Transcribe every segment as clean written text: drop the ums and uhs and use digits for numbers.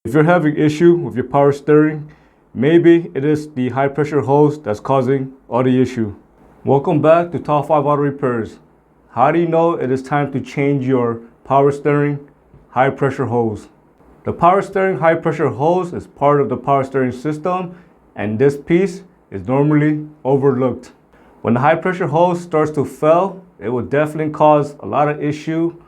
If you're having issue with your power steering, maybe it is the high pressure hose that's causing all the issue. Welcome back to Top 5 Auto Repairs. How do you know it is time to change your power steering high pressure hose? The power steering high pressure hose is part of the power steering system, and this piece is normally overlooked. When the high pressure hose starts to fail, it will definitely cause a lot of issue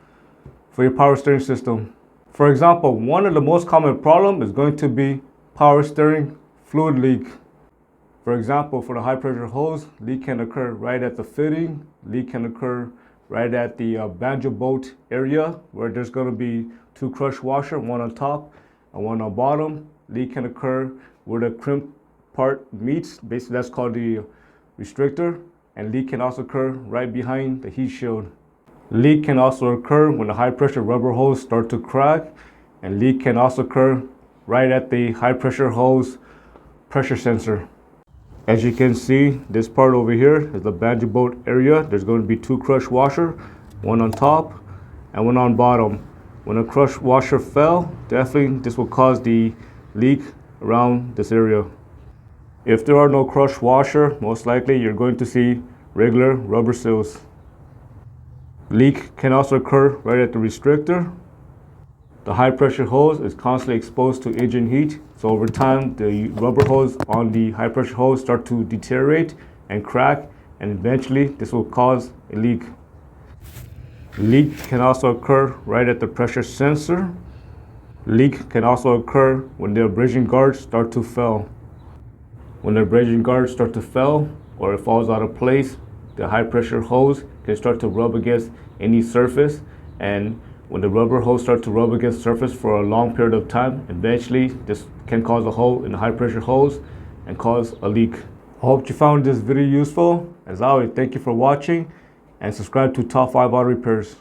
for your power steering system. For example, one of the most common problems is going to be power steering fluid leak. For example, for the high pressure hose, leak can occur right at the fitting, leak can occur right at the banjo bolt area where there's going to be two crush washer, one on top and one on bottom. Leak can occur where the crimp part meets, basically that's called the restrictor, and leak can also occur right behind the heat shield. Leak can also occur when the high pressure rubber hose start to crack, and leak can also occur right at the high pressure hose pressure sensor. As you can see, this part over here is the banjo bolt area. There's going to be two crush washer, one on top and one on bottom. When a crush washer fell, definitely this will cause the leak around this area. If there are no crush washer, most likely you're going to see regular rubber seals. Leak can also occur right at the restrictor. The high pressure hose is constantly exposed to engine heat, so over time the rubber hose on the high pressure hose start to deteriorate and crack, and eventually this will cause a leak. Leak can also occur right at the pressure sensor. Leak can also occur when the abrasion guards start to fail. When the abrasion guards start to fail or it falls out of place, the high pressure hose can start to rub against any surface, and when the rubber hose starts to rub against the surface for a long period of time, eventually this can cause a hole in the high pressure hose and cause a leak. I hope you found this video useful. As always, thank you for watching and subscribe to Top 5 Auto Repairs.